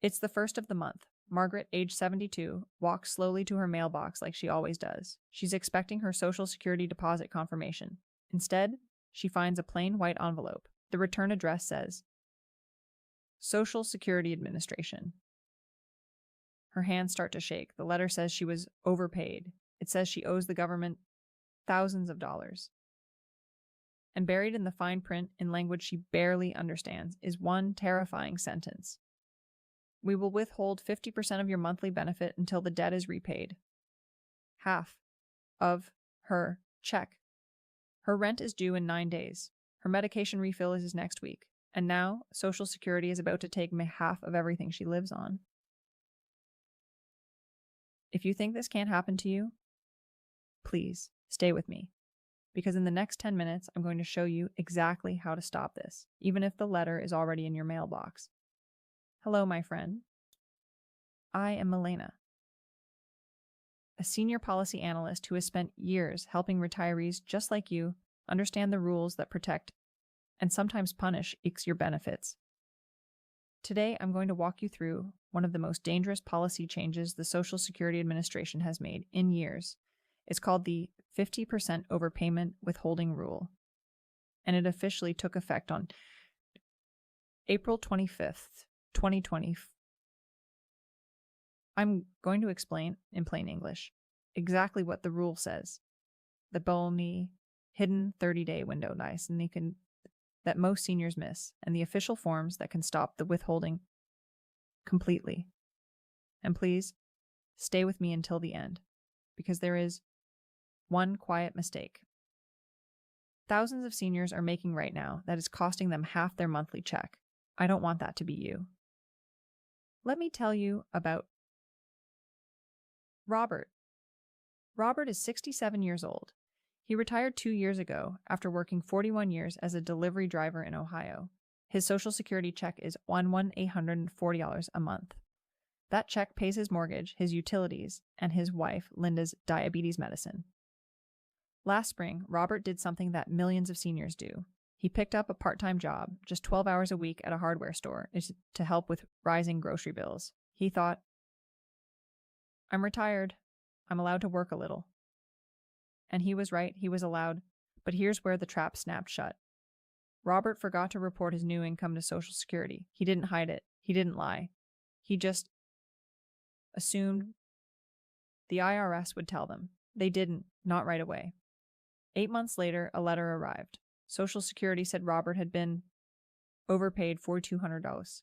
It's the first of the month. Margaret, age 72, walks slowly to her mailbox like she always does. She's expecting her Social Security deposit confirmation. Instead, she finds a plain white envelope. The return address says, Social Security Administration. Her hands start to shake. The letter says she was overpaid. It says she owes the government thousands of dollars. And buried in the fine print, in language she barely understands, is one terrifying sentence. We will withhold 50% of your monthly benefit until the debt is repaid. Half of her check. Her rent is due in 9 days. Her medication refill is next week. And now, Social Security is about to take half of everything she lives on. If you think this can't happen to you, please stay with me. Because in the next 10 minutes, I'm going to show you exactly how to stop this, even if the letter is already in your mailbox. Hello, my friend. I am Milena, a senior policy analyst who has spent years helping retirees just like you understand the rules that protect and sometimes punish your benefits. Today, I'm going to walk you through one of the most dangerous policy changes the Social Security Administration has made in years. It's called the 50% Overpayment Withholding Rule, and it officially took effect on April 25th, 2020. I'm going to explain in plain English exactly what the rule says. The bony, hidden 30-day window that most seniors miss, and the official forms that can stop the withholding completely. And please, stay with me until the end, because there is one quiet mistake thousands of seniors are making right now that is costing them half their monthly check. I don't want that to be you. Let me tell you about Robert. Robert is 67 years old. He retired 2 years ago after working 41 years as a delivery driver in Ohio. His Social Security check is $1,840 a month. That check pays his mortgage, his utilities, and his wife, Linda's diabetes medicine. Last spring, Robert did something that millions of seniors do. He picked up a part-time job, just 12 hours a week at a hardware store, to help with rising grocery bills. He thought, I'm retired. I'm allowed to work a little. And he was right, he was allowed. But here's where the trap snapped shut. Robert forgot to report his new income to Social Security. He didn't hide it. He didn't lie. He just assumed the IRS would tell them. They didn't, not right away. 8 months later, a letter arrived. Social Security said Robert had been overpaid $4,200.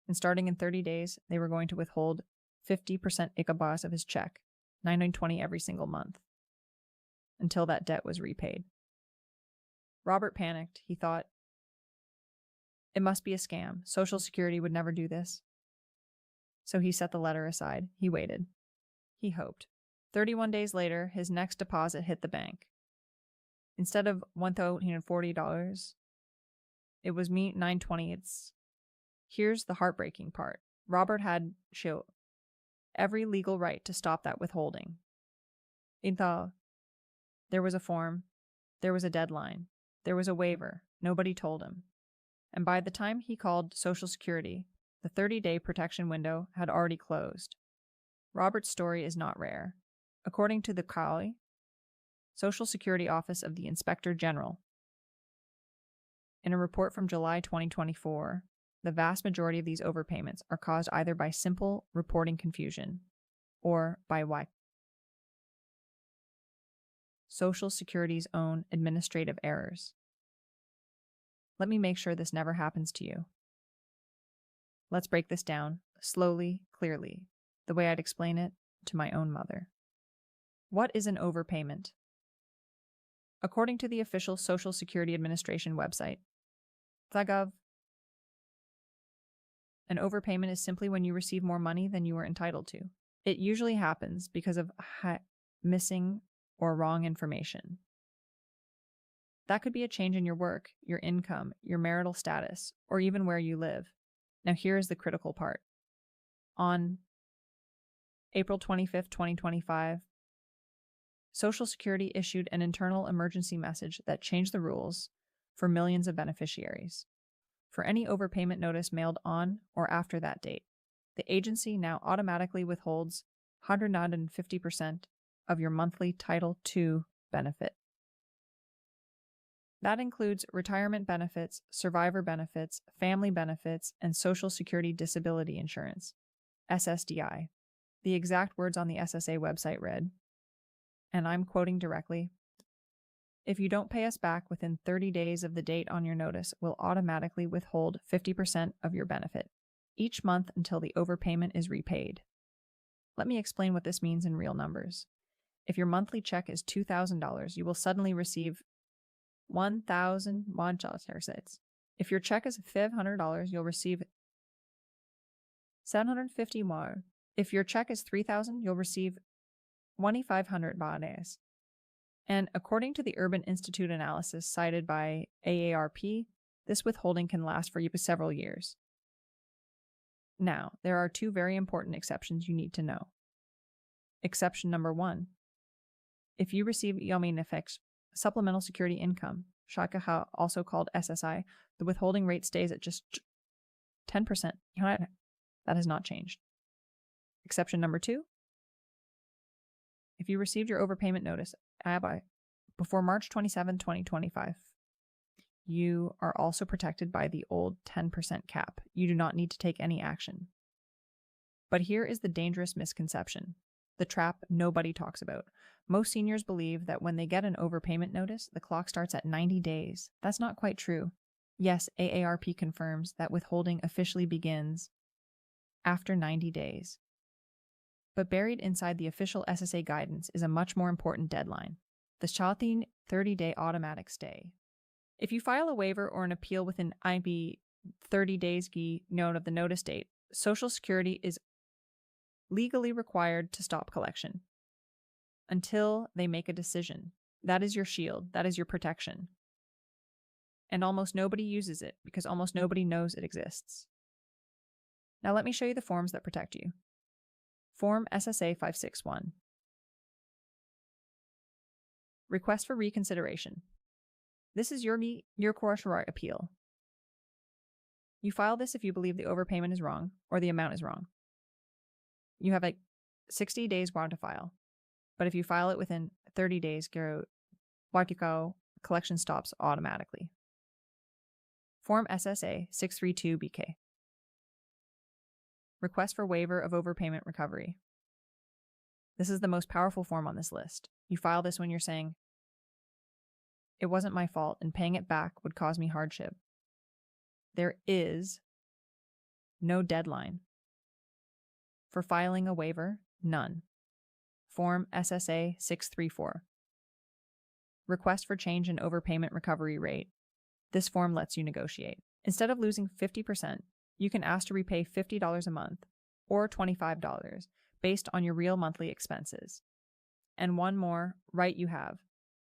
And starting in 30 days, they were going to withhold 50% ICABOS of his check, $920 every single month, until that debt was repaid. Robert panicked. He thought, it must be a scam. Social Security would never do this. So he set the letter aside. He waited. He hoped. 31 days later, his next deposit hit the bank. Instead of $1,840, it was $920. Here's the heartbreaking part. Robert had shown every legal right to stop that withholding. There was a form, there was a deadline, there was a waiver. Nobody told him. And by the time he called Social Security, the 30-day protection window had already closed. Robert's story is not rare. According to the CALI, Social Security Office of the Inspector General, in a report from July 2024, the vast majority of these overpayments are caused either by simple reporting confusion or by Social Security's own administrative errors. Let me make sure this never happens to you. Let's break this down slowly, clearly, the way I'd explain it to my own mother. What is an overpayment? According to the official Social Security Administration website, .gov, an overpayment is simply when you receive more money than you are entitled to. It usually happens because of missing or wrong information. That could be a change in your work, your income, your marital status, or even where you live. Now here is the critical part. On April 25th, 2025, Social Security issued an internal emergency message that changed the rules for millions of beneficiaries. For any overpayment notice mailed on or after that date, the agency now automatically withholds 150% of your monthly Title II benefit. That includes retirement benefits, survivor benefits, family benefits, and Social Security Disability Insurance, SSDI. The exact words on the SSA website read, and I'm quoting directly, "If you don't pay us back within 30 days of the date on your notice, we'll automatically withhold 50% of your benefit each month until the overpayment is repaid." Let me explain what this means in real numbers. If your monthly check is $2,000, you will suddenly receive 1,000 $1,000. If your check is $500, you'll receive 750 more. If your check is $3,000, you'll receive 2,500 $1,500. And according to the Urban Institute analysis cited by AARP, this withholding can last for several years. Now, there are two very important exceptions you need to know. Exception number 1. If you receive effects supplemental security income, shakaha, also called SSI, the withholding rate stays at just 10%. That has not changed. Exception number 2. If you received your overpayment notice before March 27, 2025, you are also protected by the old 10% cap. You do not need to take any action. But here is the dangerous misconception, the trap nobody talks about. Most seniors believe that when they get an overpayment notice, the clock starts at 90 days. That's not quite true. Yes, AARP confirms that withholding officially begins after 90 days. But buried inside the official SSA guidance is a much more important deadline, the Shatin 30-day automatic stay. If you file a waiver or an appeal within 30 days note of the notice date, Social Security is legally required to stop collection until they make a decision. That is your shield. That is your protection. And almost nobody uses it because almost nobody knows it exists. Now let me show you the forms that protect you. Form SSA 561. Request for reconsideration. This is your course appeal. You file this if you believe the overpayment is wrong or the amount is wrong. You have 60 days to file. But if you file it within 30 days, collection stops automatically. Form SSA 632BK. Request for waiver of overpayment recovery. This is the most powerful form on this list. You file this when you're saying, "It wasn't my fault and paying it back would cause me hardship." There is no deadline. For filing a waiver, none. Form SSA 634. Request for change in overpayment recovery rate. This form lets you negotiate. Instead of losing 50%, you can ask to repay $50 a month or $25 based on your real monthly expenses. And one more right you have.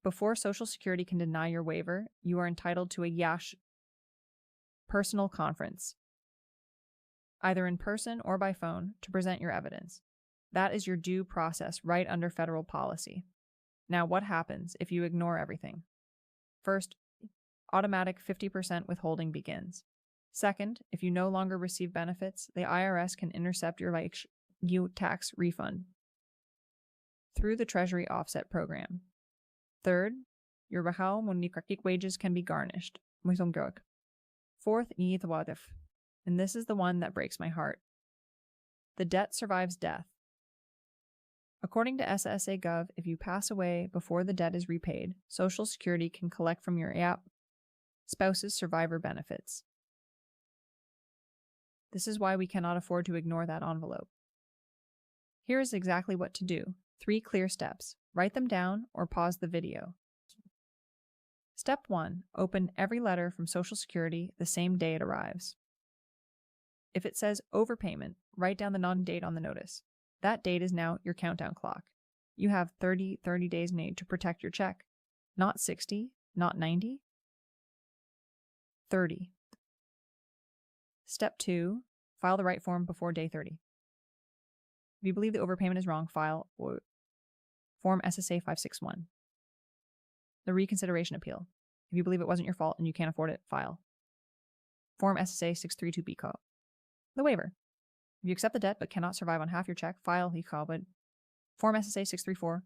Before Social Security can deny your waiver, you are entitled to a YASH personal conference, either in person or by phone, to present your evidence. That is your due process right under federal policy. Now, what happens if you ignore everything? First, automatic 50% withholding begins. Second, if you no longer receive benefits, the IRS can intercept your tax refund through the Treasury Offset Program. Third, your wages can be garnished. Fourth, and this is the one that breaks my heart. The debt survives death. According to SSA Gov, if you pass away before the debt is repaid, Social Security can collect from your spouse's survivor benefits. This is why we cannot afford to ignore that envelope. Here is exactly what to do. 3 clear steps. Write them down or pause the video. Step 1. Open every letter from Social Security the same day it arrives. If it says overpayment, write down the non-date on the notice. That date is now your countdown clock. You have 30 days to protect your check. Not 60, not 90, 30. Step 2. File the right form before day 30. If you believe the overpayment is wrong, file Form SSA 561. The reconsideration appeal. If you believe it wasn't your fault and you can't afford it, file Form SSA 632B. The waiver. If you accept the debt but cannot survive on half your check, file Form SSA 634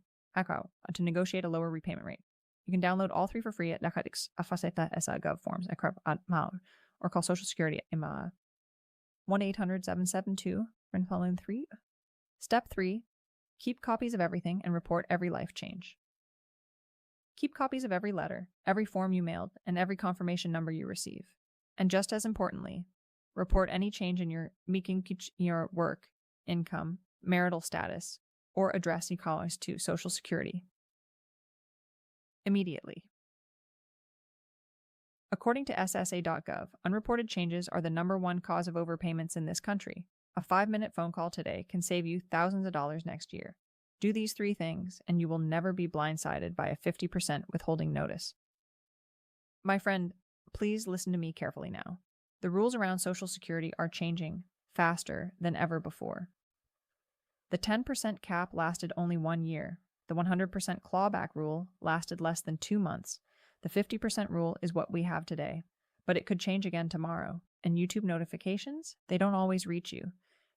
to negotiate a lower repayment rate. You can download all 3 for free at Gov forms or call Social Security at 1-800-772-3. Step 3. Keep copies of everything and report every life change. Keep copies of every letter, every form you mailed, and every confirmation number you receive. And just as importantly, report any change in your work, income, marital status, or address e-collars to Social Security immediately. According to SSA.gov, unreported changes are the #1 cause of overpayments in this country. A 5-minute phone call today can save you thousands of dollars next year. Do these 3 things, and you will never be blindsided by a 50% withholding notice. My friend, please listen to me carefully now. The rules around Social Security are changing faster than ever before. The 10% cap lasted only 1 year. The 100% clawback rule lasted less than 2 months. The 50% rule is what we have today, but it could change again tomorrow. And YouTube notifications, they don't always reach you.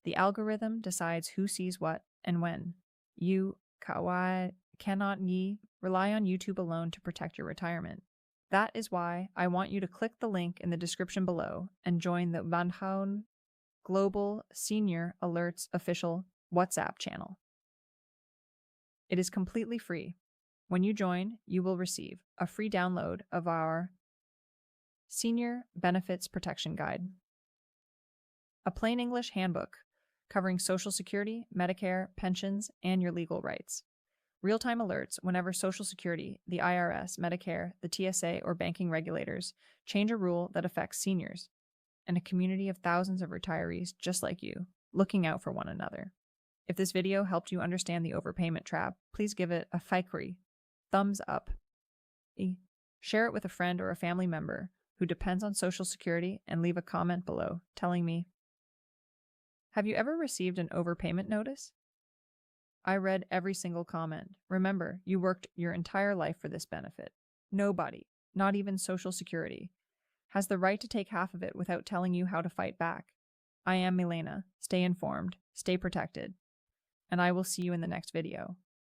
The algorithm decides who sees what and when. You cannot rely on YouTube alone to protect your retirement. That is why I want you to click the link in the description below and join the Banhaun Global Senior Alerts official WhatsApp channel. It is completely free. When you join, you will receive a free download of our Senior Benefits Protection Guide, a plain English handbook covering Social Security, Medicare, pensions, and your legal rights, real-time alerts whenever Social Security, the IRS, Medicare, the TSA, or banking regulators change a rule that affects seniors, and a community of thousands of retirees just like you, looking out for one another. If this video helped you understand the overpayment trap, please give it a thumbs up. Share it with a friend or a family member who depends on Social Security, and leave a comment below telling me, have you ever received an overpayment notice? I read every single comment. Remember, you worked your entire life for this benefit. Nobody, not even Social Security, has the right to take half of it without telling you how to fight back. I am Milena. Stay informed, stay protected, and I will see you in the next video.